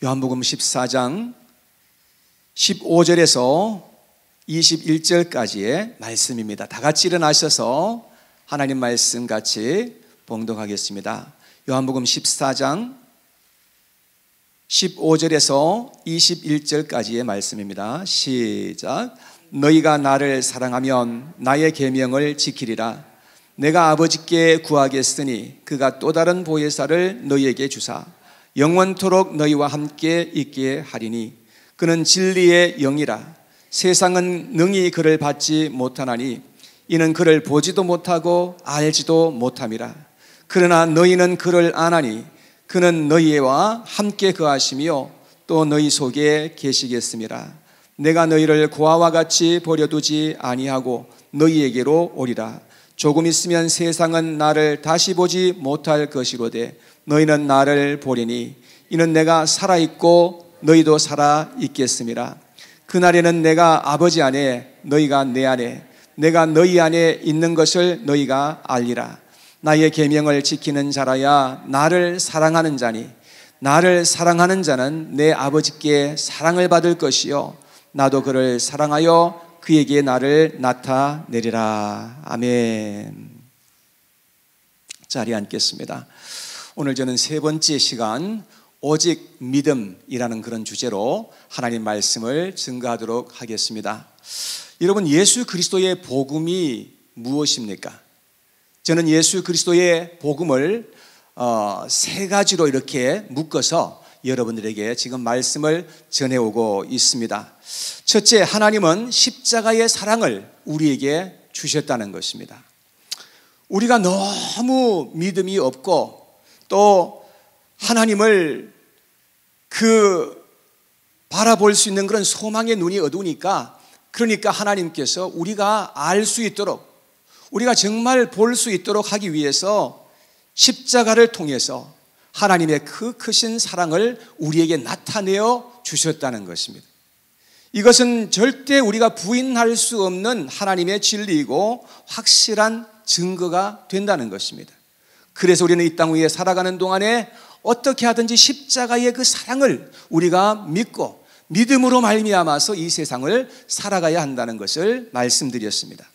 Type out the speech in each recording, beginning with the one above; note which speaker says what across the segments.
Speaker 1: 요한복음 14장 15절에서 21절까지의 말씀입니다. 다 같이 일어나셔서 하나님 말씀 같이 봉독하겠습니다. 요한복음 14장 15절에서 21절까지의 말씀입니다. 시작. 너희가 나를 사랑하면 나의 계명을 지키리라. 내가 아버지께 구하겠으니 그가 또 다른 보혜사를 너희에게 주사 영원토록 너희와 함께 있게 하리니 그는 진리의 영이라. 세상은 능히 그를 받지 못하나니 이는 그를 보지도 못하고 알지도 못함이라. 그러나 너희는 그를 아나니 그는 너희와 함께 거하시며 또 너희 속에 계시겠음이라. 내가 너희를 고아와 같이 버려두지 아니하고 너희에게로 오리라. 조금 있으면 세상은 나를 다시 보지 못할 것이로되 너희는 나를 보리니 이는 내가 살아있고 너희도 살아있겠음이라. 그날에는 내가 아버지 안에 너희가 내 안에 내가 너희 안에 있는 것을 너희가 알리라. 나의 계명을 지키는 자라야 나를 사랑하는 자니 나를 사랑하는 자는 내 아버지께 사랑을 받을 것이요 나도 그를 사랑하여 그에게 나를 나타내리라. 아멘. 자리에 앉겠습니다. 오늘 저는 세 번째 시간 오직 믿음이라는 그런 주제로 하나님 말씀을 증거하도록 하겠습니다. 여러분, 예수 그리스도의 복음이 무엇입니까? 저는 예수 그리스도의 복음을 세 가지로 이렇게 묶어서 여러분들에게 지금 말씀을 전해오고 있습니다. 첫째, 하나님은 십자가의 사랑을 우리에게 주셨다는 것입니다. 우리가 너무 믿음이 없고 또 하나님을 바라볼 수 있는 그런 소망의 눈이 어두우니까, 그러니까 하나님께서 우리가 알 수 있도록, 우리가 정말 볼 수 있도록 하기 위해서 십자가를 통해서 하나님의 그 크신 사랑을 우리에게 나타내어 주셨다는 것입니다. 이것은 절대 우리가 부인할 수 없는 하나님의 진리이고 확실한 증거가 된다는 것입니다. 그래서 우리는 이 땅 위에 살아가는 동안에 어떻게 하든지 십자가의 그 사랑을 우리가 믿고 믿음으로 말미암아서 이 세상을 살아가야 한다는 것을 말씀드렸습니다.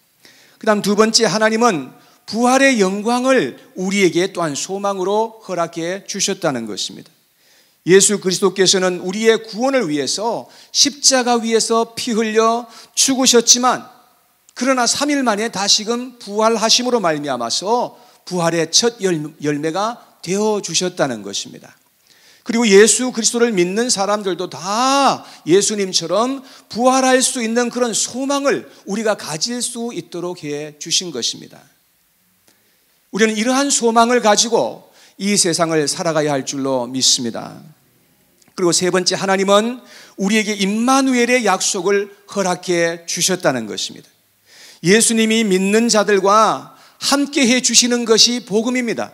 Speaker 1: 그 다음 두 번째, 하나님은 부활의 영광을 우리에게 또한 소망으로 허락해 주셨다는 것입니다. 예수 그리스도께서는 우리의 구원을 위해서 십자가 위에서 피 흘려 죽으셨지만 그러나 3일 만에 다시금 부활하심으로 말미암아서 부활의 첫 열매가 되어주셨다는 것입니다. 그리고 예수 그리스도를 믿는 사람들도 다 예수님처럼 부활할 수 있는 그런 소망을 우리가 가질 수 있도록 해 주신 것입니다. 우리는 이러한 소망을 가지고 이 세상을 살아가야 할 줄로 믿습니다. 그리고 세 번째, 하나님은 우리에게 임마누엘의 약속을 허락해 주셨다는 것입니다. 예수님이 믿는 자들과 함께 해 주시는 것이 복음입니다.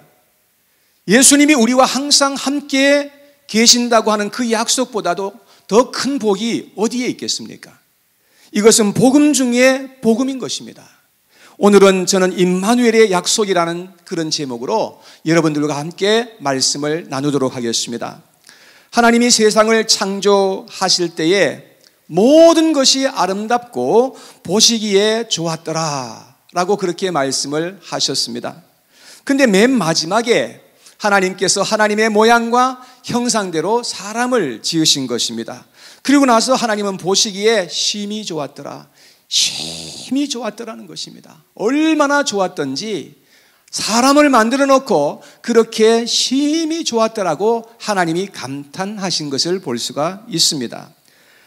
Speaker 1: 예수님이 우리와 항상 함께 계신다고 하는 그 약속보다도 더 큰 복이 어디에 있겠습니까? 이것은 복음 중에 복음인 것입니다. 오늘은 저는 임마누엘의 약속이라는 그런 제목으로 여러분들과 함께 말씀을 나누도록 하겠습니다. 하나님이 세상을 창조하실 때에 모든 것이 아름답고 보시기에 좋았더라 라고 그렇게 말씀을 하셨습니다. 근데 맨 마지막에 하나님께서 하나님의 모양과 형상대로 사람을 지으신 것입니다. 그리고 나서 하나님은 보시기에 심히 좋았더라, 심히 좋았더라는 것입니다. 얼마나 좋았던지 사람을 만들어 놓고 그렇게 심히 좋았더라고 하나님이 감탄하신 것을 볼 수가 있습니다.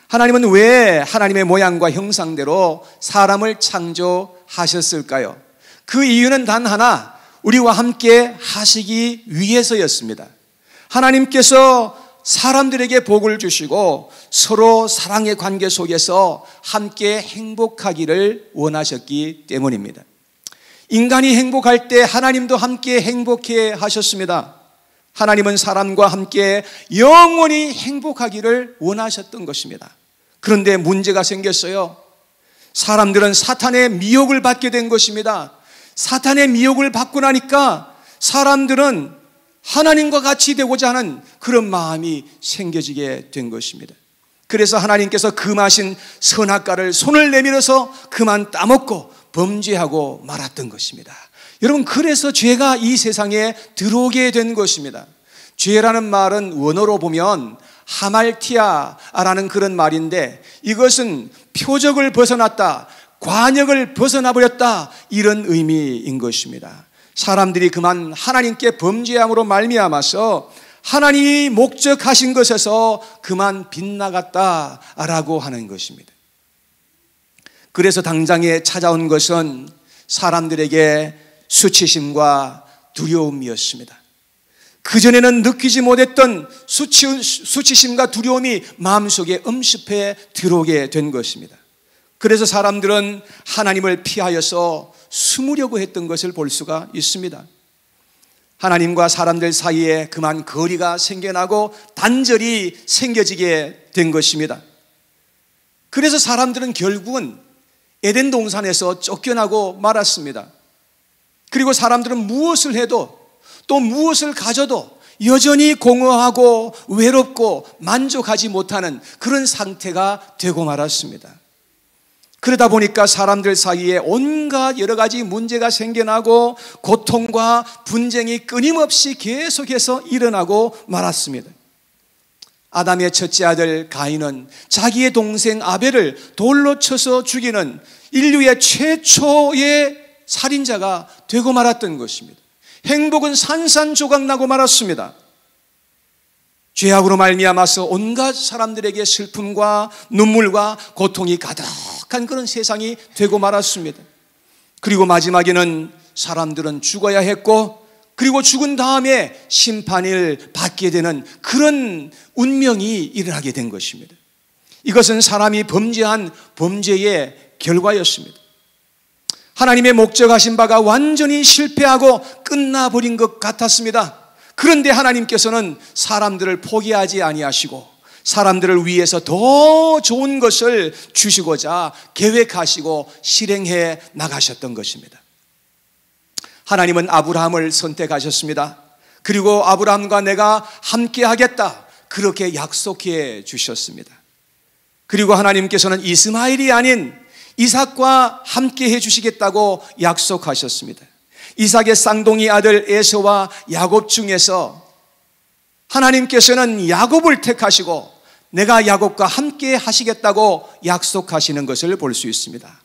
Speaker 1: 하나님은 왜 하나님의 모양과 형상대로 사람을 창조하셨을까요? 그 이유는 단 하나, 우리와 함께 하시기 위해서였습니다. 하나님께서 사람들에게 복을 주시고 서로 사랑의 관계 속에서 함께 행복하기를 원하셨기 때문입니다. 인간이 행복할 때 하나님도 함께 행복해 하셨습니다. 하나님은 사람과 함께 영원히 행복하기를 원하셨던 것입니다. 그런데 문제가 생겼어요. 사람들은 사탄의 미혹을 받게 된 것입니다. 사탄의 미혹을 받고 나니까 사람들은 하나님과 같이 되고자 하는 그런 마음이 생겨지게 된 것입니다. 그래서 하나님께서 금하신 선악과를 손을 내밀어서 그만 따먹고 범죄하고 말았던 것입니다. 여러분, 그래서 죄가 이 세상에 들어오게 된 것입니다. 죄라는 말은 원어로 보면 하말티아라는 그런 말인데, 이것은 표적을 벗어났다, 관역을 벗어나 버렸다, 이런 의미인 것입니다. 사람들이 그만 하나님께 범죄함으로 말미암아서 하나님이 목적하신 것에서 그만 빗나갔다라고 하는 것입니다. 그래서 당장에 찾아온 것은 사람들에게 수치심과 두려움이었습니다. 그전에는 느끼지 못했던 수치심과 두려움이 마음속에 엄습해 들어오게 된 것입니다. 그래서 사람들은 하나님을 피하여서 숨으려고 했던 것을 볼 수가 있습니다. 하나님과 사람들 사이에 그만 거리가 생겨나고 단절이 생겨지게 된 것입니다. 그래서 사람들은 결국은 에덴 동산에서 쫓겨나고 말았습니다. 그리고 사람들은 무엇을 해도 또 무엇을 가져도 여전히 공허하고 외롭고 만족하지 못하는 그런 상태가 되고 말았습니다. 그러다 보니까 사람들 사이에 온갖 여러 가지 문제가 생겨나고 고통과 분쟁이 끊임없이 계속해서 일어나고 말았습니다. 아담의 첫째 아들 가인은 자기의 동생 아벨을 돌로 쳐서 죽이는 인류의 최초의 살인자가 되고 말았던 것입니다. 행복은 산산조각 나고 말았습니다. 죄악으로 말미암아서 온갖 사람들에게 슬픔과 눈물과 고통이 가득한 그런 세상이 되고 말았습니다. 그리고 마지막에는 사람들은 죽어야 했고, 그리고 죽은 다음에 심판을 받게 되는 그런 운명이 일어나게 된 것입니다. 이것은 사람이 범죄한 범죄의 결과였습니다. 하나님의 목적하신 바가 완전히 실패하고 끝나버린 것 같았습니다. 그런데 하나님께서는 사람들을 포기하지 아니하시고 사람들을 위해서 더 좋은 것을 주시고자 계획하시고 실행해 나가셨던 것입니다. 하나님은 아브라함을 선택하셨습니다. 그리고 아브라함과 내가 함께 하겠다, 그렇게 약속해 주셨습니다. 그리고 하나님께서는 이스마엘이 아닌 이삭과 함께 해주시겠다고 약속하셨습니다. 이삭의 쌍둥이 아들 에서와 야곱 중에서 하나님께서는 야곱을 택하시고 내가 야곱과 함께 하시겠다고 약속하시는 것을 볼 수 있습니다.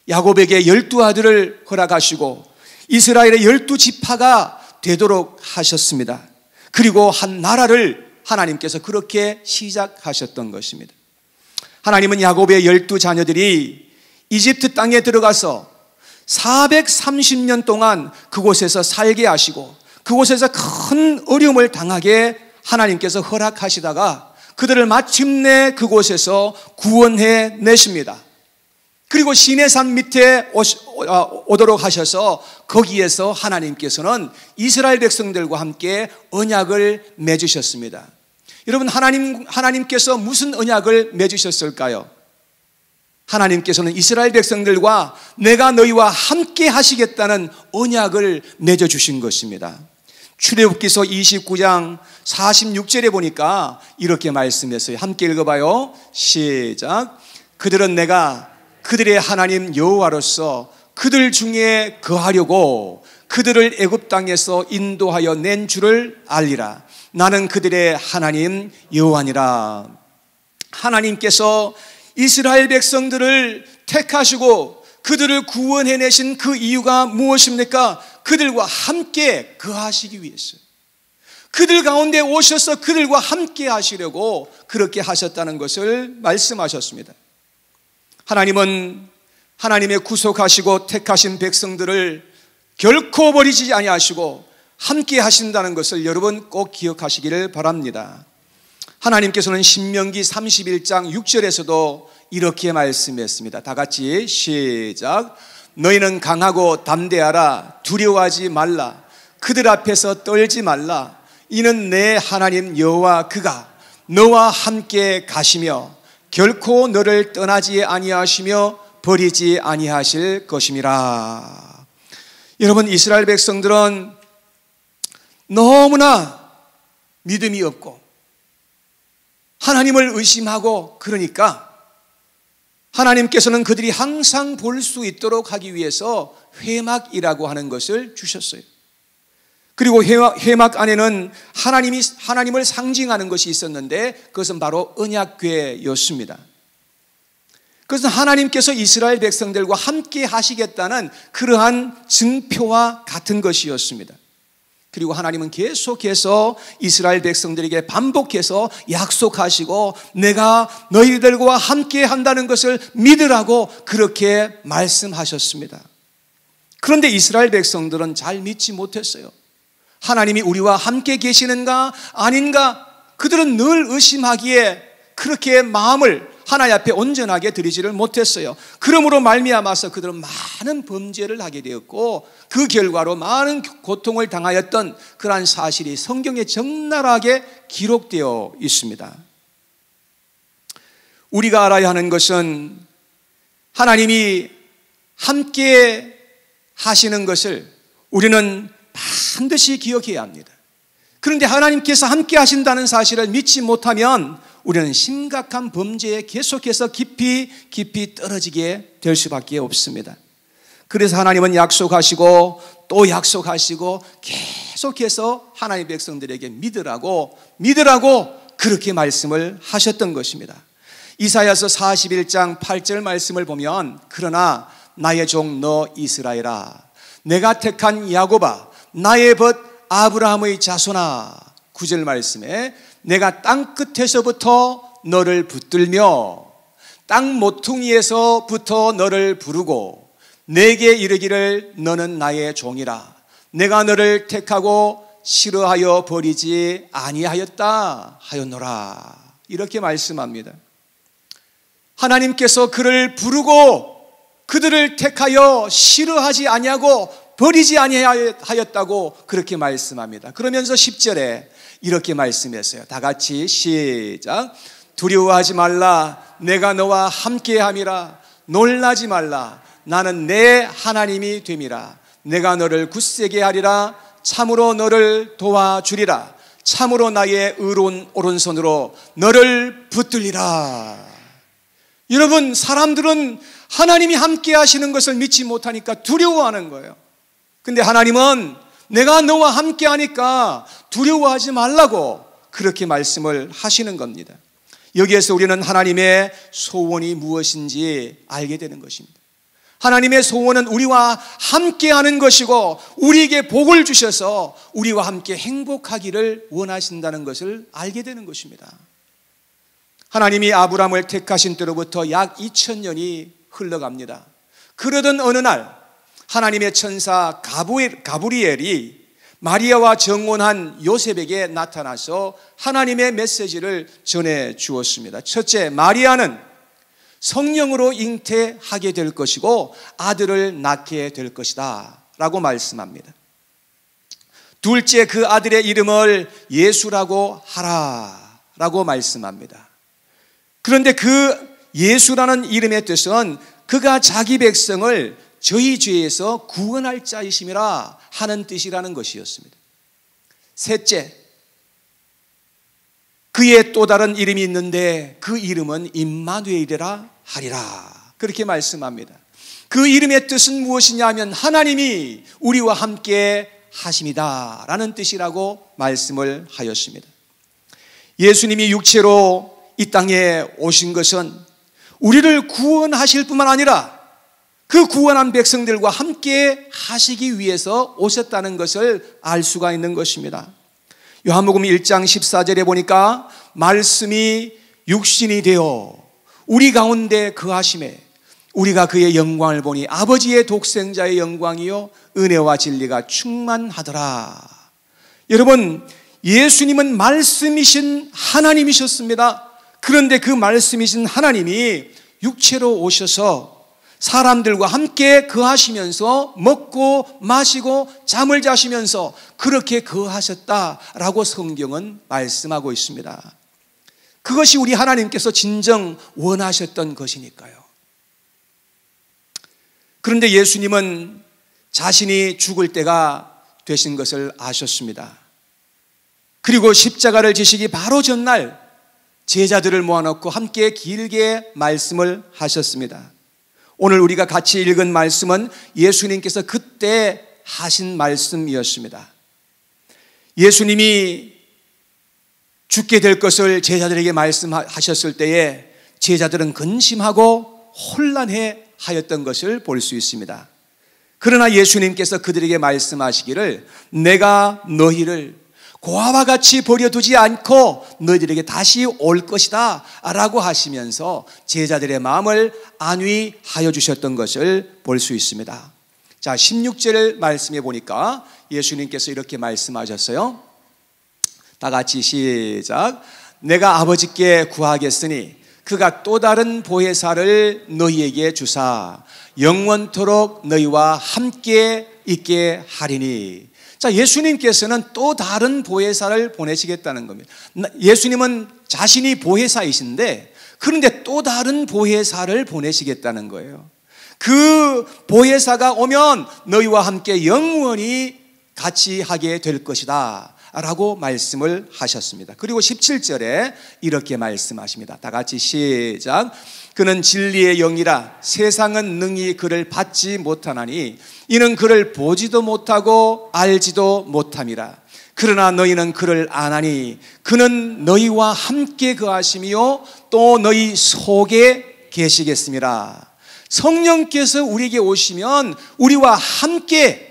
Speaker 1: 야곱에게 12아들을 허락하시고 이스라엘의 12지파가 되도록 하셨습니다. 그리고 한 나라를 하나님께서 그렇게 시작하셨던 것입니다. 하나님은 야곱의 12자녀들이 이집트 땅에 들어가서 430년 동안 그곳에서 살게 하시고 그곳에서 큰 어려움을 당하게 하나님께서 허락하시다가 그들을 마침내 그곳에서 구원해 내십니다. 그리고 시내산 밑에 오도록 하셔서 거기에서 하나님께서는 이스라엘 백성들과 함께 언약을 맺으셨습니다. 여러분, 하나님께서 무슨 언약을 맺으셨을까요? 하나님께서는 이스라엘 백성들과 내가 너희와 함께 하시겠다는 언약을 맺어주신 것입니다. 출애굽기서 29장 46절에 보니까 이렇게 말씀했어요. 함께 읽어봐요. 시작. 그들은 내가 그들의 하나님 여호와로서 그들 중에 거하려고 그들을 애굽 땅에서 인도하여 낸 줄을 알리라. 나는 그들의 하나님 여호와니라. 하나님께서 이스라엘 백성들을 택하시고 그들을 구원해내신 그 이유가 무엇입니까? 그들과 함께 거하시기 위해서, 그들 가운데 오셔서 그들과 함께 하시려고 그렇게 하셨다는 것을 말씀하셨습니다. 하나님은 하나님의 구속하시고 택하신 백성들을 결코 버리지 아니하시고 함께 하신다는 것을 여러분 꼭 기억하시기를 바랍니다. 하나님께서는 신명기 31장 6절에서도 이렇게 말씀했습니다. 다 같이 시작. 너희는 강하고 담대하라. 두려워하지 말라. 그들 앞에서 떨지 말라. 이는 내 하나님 여호와 그가 너와 함께 가시며 결코 너를 떠나지 아니하시며 버리지 아니하실 것임이라. 여러분, 이스라엘 백성들은 너무나 믿음이 없고 하나님을 의심하고, 그러니까 하나님께서는 그들이 항상 볼 수 있도록 하기 위해서 회막이라고 하는 것을 주셨어요. 그리고 회막 안에는 하나님을 상징하는 것이 있었는데 그것은 바로 언약궤였습니다. 그것은 하나님께서 이스라엘 백성들과 함께 하시겠다는 그러한 증표와 같은 것이었습니다. 그리고 하나님은 계속해서 이스라엘 백성들에게 반복해서 약속하시고 내가 너희들과 함께 한다는 것을 믿으라고 그렇게 말씀하셨습니다. 그런데 이스라엘 백성들은 잘 믿지 못했어요. 하나님이 우리와 함께 계시는가 아닌가, 그들은 늘 의심하기에 그렇게 마음을 하나님 앞에 온전하게 드리지를 못했어요. 그러므로 말미암아서 그들은 많은 범죄를 하게 되었고 그 결과로 많은 고통을 당하였던 그러한 사실이 성경에 적나라하게 기록되어 있습니다. 우리가 알아야 하는 것은 하나님이 함께 하시는 것을 우리는 반드시 기억해야 합니다. 그런데 하나님께서 함께 하신다는 사실을 믿지 못하면 우리는 심각한 범죄에 계속해서 깊이 떨어지게 될 수밖에 없습니다. 그래서 하나님은 약속하시고 또 약속하시고 계속해서 하나님의 백성들에게 믿으라고 그렇게 말씀을 하셨던 것입니다. 이사야서 41장 8절 말씀을 보면 그러나 나의 종 너 이스라엘아, 내가 택한 야곱아, 나의 벗 아브라함의 자손아, 9절 말씀에 내가 땅 끝에서부터 너를 붙들며 땅 모퉁이에서부터 너를 부르고 내게 이르기를 너는 나의 종이라, 내가 너를 택하고 싫어하여 버리지 아니하였다 하였노라, 이렇게 말씀합니다. 하나님께서 그를 부르고 그들을 택하여 싫어하지 아니하고 버리지 아니하였다고 그렇게 말씀합니다. 그러면서 10절에 이렇게 말씀했어요. 다 같이 시작. 두려워하지 말라, 내가 너와 함께함이라. 놀라지 말라, 나는 내 하나님이 됨이라. 내가 너를 굳세게 하리라. 참으로 너를 도와주리라. 참으로 나의 의로운 오른손으로 너를 붙들리라. 여러분, 사람들은 하나님이 함께 하시는 것을 믿지 못하니까 두려워하는 거예요. 근데 하나님은 내가 너와 함께 하니까 두려워하지 말라고 그렇게 말씀을 하시는 겁니다. 여기에서 우리는 하나님의 소원이 무엇인지 알게 되는 것입니다. 하나님의 소원은 우리와 함께 하는 것이고 우리에게 복을 주셔서 우리와 함께 행복하기를 원하신다는 것을 알게 되는 것입니다. 하나님이 아브라함을 택하신 때로부터 약 2000년이 흘러갑니다. 그러던 어느 날 하나님의 천사 가브리엘이 마리아와 정혼한 요셉에게 나타나서 하나님의 메시지를 전해 주었습니다. 첫째, 마리아는 성령으로 잉태하게 될 것이고 아들을 낳게 될 것이다 라고 말씀합니다. 둘째, 그 아들의 이름을 예수라고 하라 라고 말씀합니다. 그런데 그 예수라는 이름의 뜻은 그가 자기 백성을 저희 죄에서 구원할 자이심이라 하는 뜻이라는 것이었습니다. 셋째, 그의 또 다른 이름이 있는데 그 이름은 임마누엘이라 하리라 그렇게 말씀합니다. 그 이름의 뜻은 무엇이냐 하면 하나님이 우리와 함께 하심이다 라는 뜻이라고 말씀을 하였습니다. 예수님이 육체로 이 땅에 오신 것은 우리를 구원하실 뿐만 아니라 그 구원한 백성들과 함께 하시기 위해서 오셨다는 것을 알 수가 있는 것입니다. 요한복음 1장 14절에 보니까 말씀이 육신이 되어 우리 가운데 거하심에 우리가 그의 영광을 보니 아버지의 독생자의 영광이요 은혜와 진리가 충만하더라. 여러분, 예수님은 말씀이신 하나님이셨습니다. 그런데 그 말씀이신 하나님이 육체로 오셔서 사람들과 함께 거하시면서 먹고 마시고 잠을 자시면서 그렇게 거하셨다라고 성경은 말씀하고 있습니다. 그것이 우리 하나님께서 진정 원하셨던 것이니까요. 그런데 예수님은 자신이 죽을 때가 되신 것을 아셨습니다. 그리고 십자가를 지시기 바로 전날 제자들을 모아놓고 함께 길게 말씀을 하셨습니다. 오늘 우리가 같이 읽은 말씀은 예수님께서 그때 하신 말씀이었습니다. 예수님이 죽게 될 것을 제자들에게 말씀하셨을 때에 제자들은 근심하고 혼란해 하였던 것을 볼 수 있습니다. 그러나 예수님께서 그들에게 말씀하시기를 내가 너희를 고아와 같이 버려두지 않고 너희들에게 다시 올 것이다 라고 하시면서 제자들의 마음을 안위하여 주셨던 것을 볼 수 있습니다. 자, 16절 말씀해 보니까 예수님께서 이렇게 말씀하셨어요. 다 같이 시작. 내가 아버지께 구하겠으니 그가 또 다른 보혜사를 너희에게 주사 영원토록 너희와 함께 있게 하리니. 자, 예수님께서는 또 다른 보혜사를 보내시겠다는 겁니다. 예수님은 자신이 보혜사이신데 그런데 또 다른 보혜사를 보내시겠다는 거예요. 그 보혜사가 오면 너희와 함께 영원히 같이 하게 될 것이다 라고 말씀을 하셨습니다. 그리고 17절에 이렇게 말씀하십니다. 다 같이 시작. 그는 진리의 영이라 세상은 능히 그를 받지 못하나니 이는 그를 보지도 못하고 알지도 못함이라. 그러나 너희는 그를 아나니 그는 너희와 함께 거하시며 또 너희 속에 계시겠습니다. 성령께서 우리에게 오시면 우리와 함께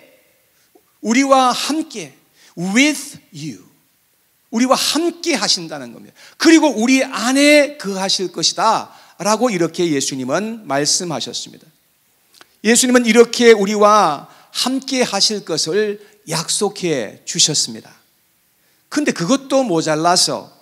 Speaker 1: with you, 우리와 함께 하신다는 겁니다. 그리고 우리 안에 거하실 것이다 라고 이렇게 예수님은 말씀하셨습니다. 예수님은 이렇게 우리와 함께 하실 것을 약속해 주셨습니다. 그런데 그것도 모자라서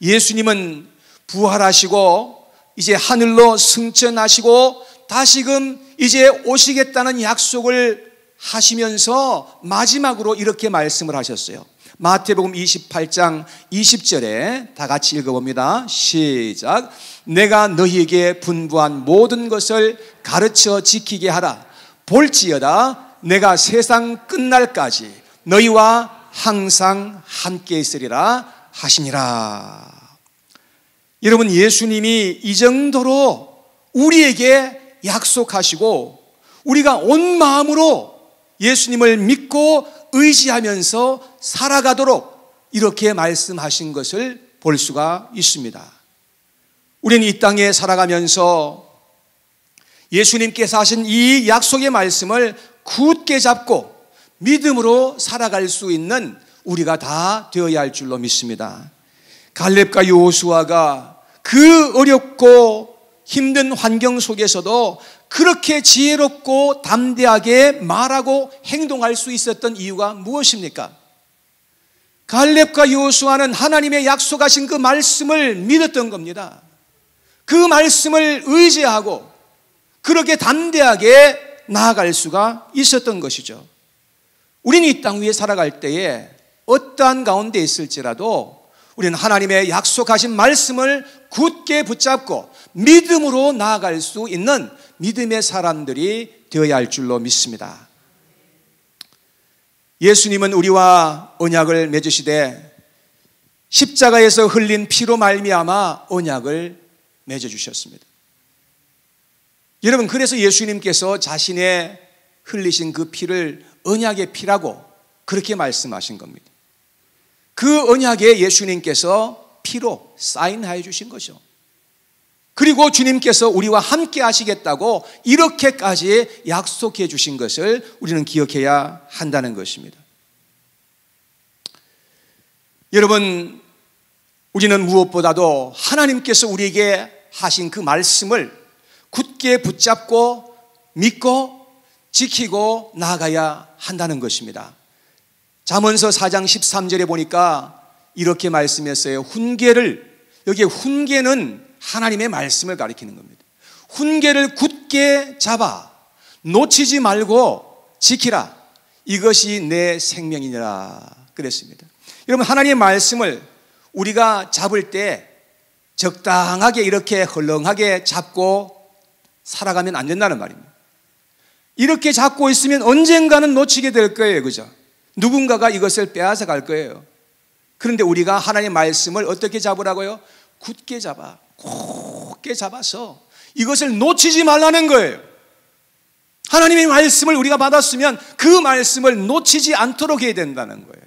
Speaker 1: 예수님은 부활하시고 이제 하늘로 승천하시고 다시금 이제 오시겠다는 약속을 하시면서 마지막으로 이렇게 말씀을 하셨어요. 마태복음 28장 20절에 다 같이 읽어봅니다. 시작. 내가 너희에게 분부한 모든 것을 가르쳐 지키게 하라. 볼지어다 내가 세상 끝날까지 너희와 항상 함께 있으리라 하시니라. 여러분, 예수님이 이 정도로 우리에게 약속하시고 우리가 온 마음으로 예수님을 믿고 의지하면서 살아가도록 이렇게 말씀하신 것을 볼 수가 있습니다. 우리는 이 땅에 살아가면서 예수님께서 하신 이 약속의 말씀을 굳게 잡고 믿음으로 살아갈 수 있는 우리가 다 되어야 할 줄로 믿습니다. 갈렙과 여호수아가 그 어렵고 힘든 환경 속에서도 그렇게 지혜롭고 담대하게 말하고 행동할 수 있었던 이유가 무엇입니까? 갈렙과 여호수아는 하나님의 약속하신 그 말씀을 믿었던 겁니다. 그 말씀을 의지하고 그렇게 담대하게 나아갈 수가 있었던 것이죠. 우리는 이 땅 위에 살아갈 때에 어떠한 가운데 있을지라도 우리는 하나님의 약속하신 말씀을 굳게 붙잡고 믿음으로 나아갈 수 있는 믿음의 사람들이 되어야 할 줄로 믿습니다. 예수님은 우리와 언약을 맺으시되 십자가에서 흘린 피로 말미암아 언약을 맺어주셨습니다. 여러분, 그래서 예수님께서 자신의 흘리신 그 피를 언약의 피라고 그렇게 말씀하신 겁니다. 그 언약에 예수님께서 피로 사인하여 주신 거죠. 그리고 주님께서 우리와 함께 하시겠다고 이렇게까지 약속해 주신 것을 우리는 기억해야 한다는 것입니다. 여러분, 우리는 무엇보다도 하나님께서 우리에게 하신 그 말씀을 굳게 붙잡고 믿고 지키고 나아가야 한다는 것입니다. 잠언서 4장 13절에 보니까 이렇게 말씀했어요. 여기에 훈계는 하나님의 말씀을 가리키는 겁니다. 훈계를 굳게 잡아 놓치지 말고 지키라. 이것이 내 생명이니라 그랬습니다. 여러분, 하나님의 말씀을 우리가 잡을 때 적당하게 이렇게 헐렁하게 잡고 살아가면 안 된다는 말입니다. 이렇게 잡고 있으면 언젠가는 놓치게 될 거예요. 그죠? 누군가가 이것을 빼앗아 갈 거예요. 그런데 우리가 하나님의 말씀을 어떻게 잡으라고요? 굳게 잡아, 굳게 잡아서 이것을 놓치지 말라는 거예요. 하나님의 말씀을 우리가 받았으면 그 말씀을 놓치지 않도록 해야 된다는 거예요.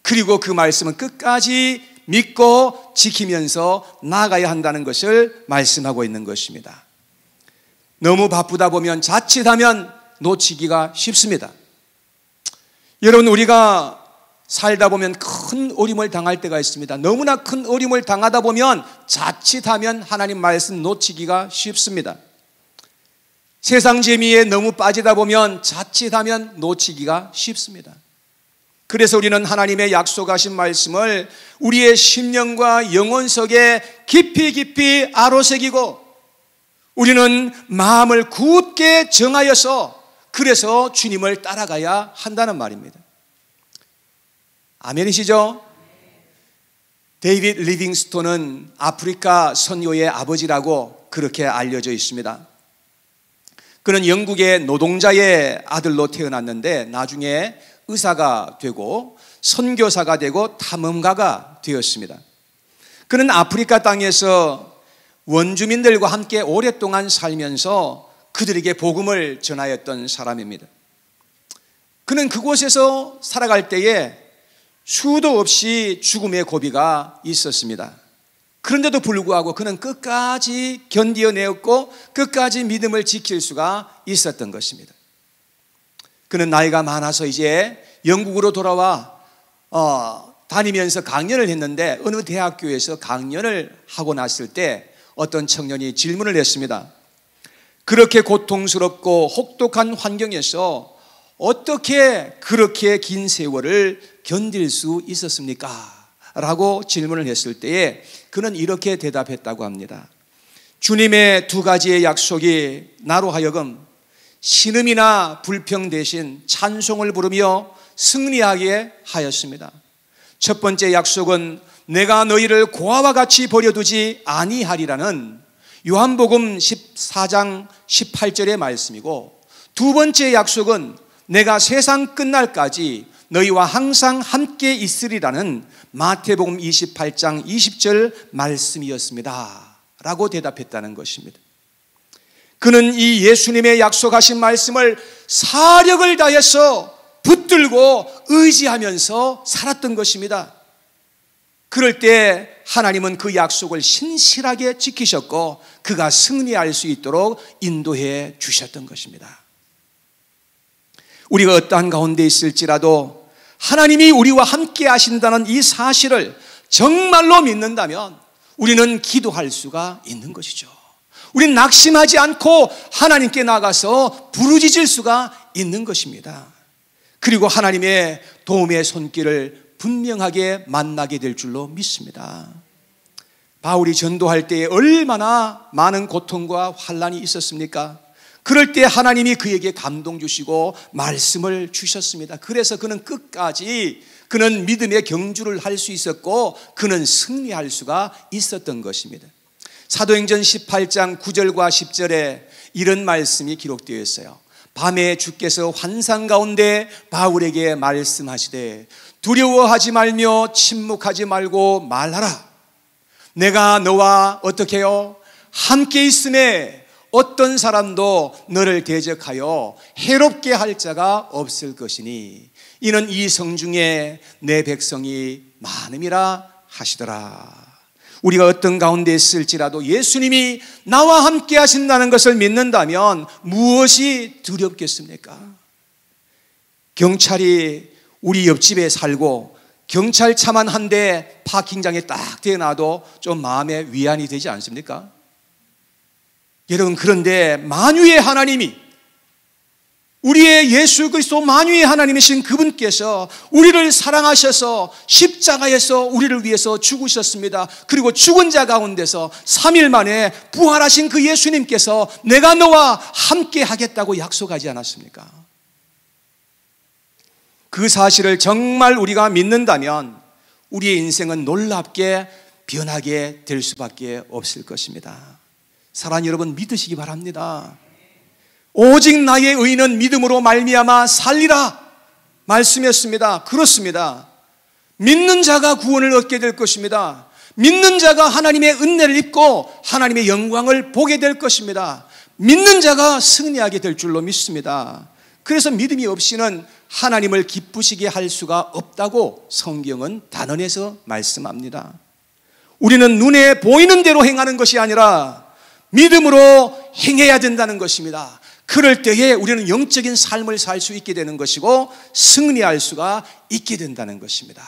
Speaker 1: 그리고 그 말씀은 끝까지 믿고 지키면서 나아가야 한다는 것을 말씀하고 있는 것입니다. 너무 바쁘다 보면 자칫하면 놓치기가 쉽습니다. 여러분, 우리가 살다 보면 큰 어려움을 당할 때가 있습니다. 너무나 큰 어려움을 당하다 보면 자칫하면 하나님 말씀 놓치기가 쉽습니다. 세상 재미에 너무 빠지다 보면 자칫하면 놓치기가 쉽습니다. 그래서 우리는 하나님의 약속하신 말씀을 우리의 심령과 영혼 속에 깊이 깊이 아로새기고 우리는 마음을 굳게 정하여서 그래서 주님을 따라가야 한다는 말입니다. 아멘이시죠? 데이빗 리빙스톤은 아프리카 선교의 아버지라고 그렇게 알려져 있습니다. 그는 영국의 노동자의 아들로 태어났는데 나중에 의사가 되고 선교사가 되고 탐험가가 되었습니다. 그는 아프리카 땅에서 원주민들과 함께 오랫동안 살면서 그들에게 복음을 전하였던 사람입니다. 그는 그곳에서 살아갈 때에 수도 없이 죽음의 고비가 있었습니다. 그런데도 불구하고 그는 끝까지 견디어내었고 끝까지 믿음을 지킬 수가 있었던 것입니다. 그는 나이가 많아서 이제 영국으로 돌아와 다니면서 강연을 했는데 어느 대학교에서 강연을 하고 났을 때 어떤 청년이 질문을 했습니다. 그렇게 고통스럽고 혹독한 환경에서 어떻게 그렇게 긴 세월을 견딜 수 있었습니까? 라고 질문을 했을 때에 그는 이렇게 대답했다고 합니다. 주님의 두 가지의 약속이 나로 하여금 신음이나 불평 대신 찬송을 부르며 승리하게 하였습니다. 첫 번째 약속은 내가 너희를 고아와 같이 버려두지 아니하리라는 요한복음 14장 18절의 말씀이고, 두 번째 약속은 내가 세상 끝날까지 너희와 항상 함께 있으리라는 마태복음 28장 20절 말씀이었습니다 라고 대답했다는 것입니다. 그는 이 예수님의 약속하신 말씀을 사력을 다해서 붙들고 의지하면서 살았던 것입니다. 그럴 때 하나님은 그 약속을 신실하게 지키셨고 그가 승리할 수 있도록 인도해 주셨던 것입니다. 우리가 어떠한 가운데 있을지라도 하나님이 우리와 함께 하신다는 이 사실을 정말로 믿는다면 우리는 기도할 수가 있는 것이죠. 우리는 낙심하지 않고 하나님께 나가서 부르짖을 수가 있는 것입니다. 그리고 하나님의 도움의 손길을 분명하게 만나게 될 줄로 믿습니다. 바울이 전도할 때에 얼마나 많은 고통과 환난이 있었습니까? 그럴 때 하나님이 그에게 감동 주시고 말씀을 주셨습니다. 그래서 그는 끝까지 그는 믿음의 경주를 할 수 있었고 그는 승리할 수가 있었던 것입니다. 사도행전 18장 9절과 10절에 이런 말씀이 기록되어 있어요. 밤에 주께서 환상 가운데 바울에게 말씀하시되 두려워하지 말며 침묵하지 말고 말하라. 내가 너와 어떻게 해요? 함께 있음에 어떤 사람도 너를 대적하여 해롭게 할 자가 없을 것이니 이는 이 성중에 내 백성이 많음이라 하시더라. 우리가 어떤 가운데 있을지라도 예수님이 나와 함께 하신다는 것을 믿는다면 무엇이 두렵겠습니까? 경찰이 우리 옆집에 살고 경찰차만 한 대 파킹장에 딱 대놔도 좀 마음에 위안이 되지 않습니까? 여러분, 그런데 만유의 하나님이, 우리의 예수 그리스도 만유의 하나님이신 그분께서 우리를 사랑하셔서 십자가에서 우리를 위해서 죽으셨습니다. 그리고 죽은 자 가운데서 3일 만에 부활하신 그 예수님께서 내가 너와 함께 하겠다고 약속하지 않았습니까? 그 사실을 정말 우리가 믿는다면 우리의 인생은 놀랍게 변하게 될 수밖에 없을 것입니다. 사랑하는 여러분, 믿으시기 바랍니다. 오직 나의 의는 믿음으로 말미암아 살리라 말씀했습니다. 그렇습니다. 믿는 자가 구원을 얻게 될 것입니다. 믿는 자가 하나님의 은혜를 입고 하나님의 영광을 보게 될 것입니다. 믿는 자가 승리하게 될 줄로 믿습니다. 그래서 믿음이 없이는 하나님을 기쁘시게 할 수가 없다고 성경은 단언해서 말씀합니다. 우리는 눈에 보이는 대로 행하는 것이 아니라 믿음으로 행해야 된다는 것입니다. 그럴 때에 우리는 영적인 삶을 살 수 있게 되는 것이고 승리할 수가 있게 된다는 것입니다.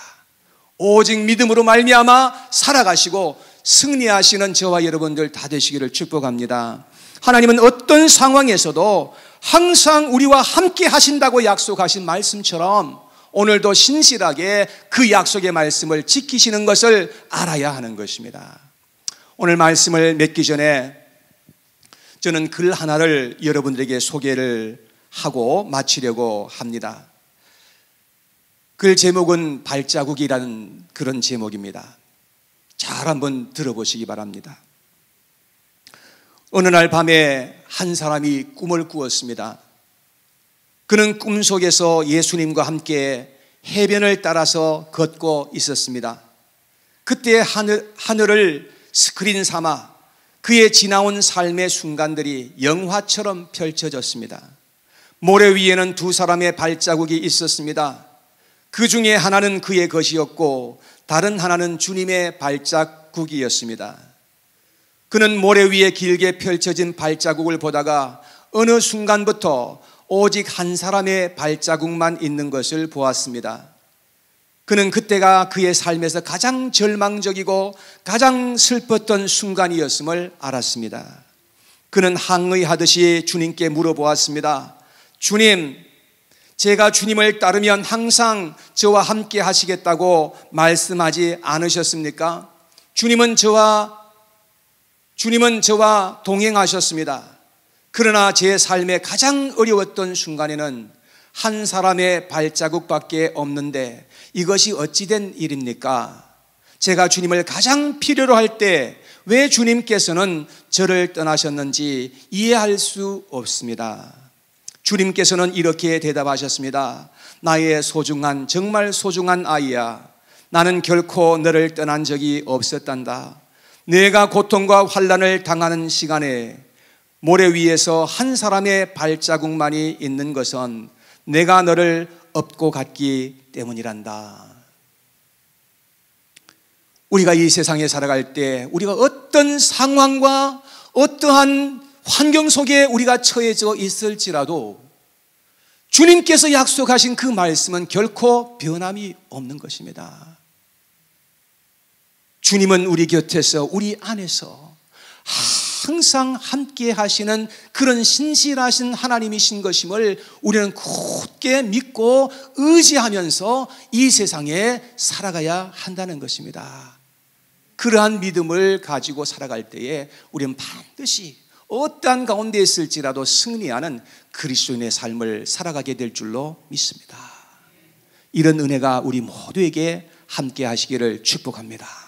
Speaker 1: 오직 믿음으로 말미암아 살아가시고 승리하시는 저와 여러분들 다 되시기를 축복합니다. 하나님은 어떤 상황에서도 항상 우리와 함께 하신다고 약속하신 말씀처럼 오늘도 신실하게 그 약속의 말씀을 지키시는 것을 알아야 하는 것입니다. 오늘 말씀을 맺기 전에 저는 글 하나를 여러분들에게 소개를 하고 마치려고 합니다. 글 제목은 발자국이라는 그런 제목입니다. 잘 한번 들어보시기 바랍니다. 어느 날 밤에 한 사람이 꿈을 꾸었습니다. 그는 꿈속에서 예수님과 함께 해변을 따라서 걷고 있었습니다. 그때 하늘을 스크린 삼아 그의 지나온 삶의 순간들이 영화처럼 펼쳐졌습니다. 모래 위에는 두 사람의 발자국이 있었습니다. 그 중에 하나는 그의 것이었고 다른 하나는 주님의 발자국이었습니다. 그는 모래 위에 길게 펼쳐진 발자국을 보다가 어느 순간부터 오직 한 사람의 발자국만 있는 것을 보았습니다. 그는 그때가 그의 삶에서 가장 절망적이고 가장 슬펐던 순간이었음을 알았습니다. 그는 항의하듯이 주님께 물어보았습니다. 주님, 제가 주님을 따르면 항상 저와 함께 하시겠다고 말씀하지 않으셨습니까? 주님은 저와 동행하셨습니다. 그러나 제 삶에 가장 어려웠던 순간에는 한 사람의 발자국밖에 없는데 이것이 어찌된 일입니까? 제가 주님을 가장 필요로 할 때 왜 주님께서는 저를 떠나셨는지 이해할 수 없습니다. 주님께서는 이렇게 대답하셨습니다. 나의 소중한, 정말 소중한 아이야, 나는 결코 너를 떠난 적이 없었단다. 내가 고통과 환난을 당하는 시간에 모래 위에서 한 사람의 발자국만이 있는 것은 내가 너를 업고 갔기 때문이란다. 우리가 이 세상에 살아갈 때 우리가 어떤 상황과 어떠한 환경 속에 우리가 처해져 있을지라도 주님께서 약속하신 그 말씀은 결코 변함이 없는 것입니다. 주님은 우리 곁에서 우리 안에서 항상 함께 하시는 그런 신실하신 하나님이신 것임을 우리는 굳게 믿고 의지하면서 이 세상에 살아가야 한다는 것입니다. 그러한 믿음을 가지고 살아갈 때에 우리는 반드시 어떠한 가운데 있을지라도 승리하는 그리스도인의 삶을 살아가게 될 줄로 믿습니다. 이런 은혜가 우리 모두에게 함께 하시기를 축복합니다.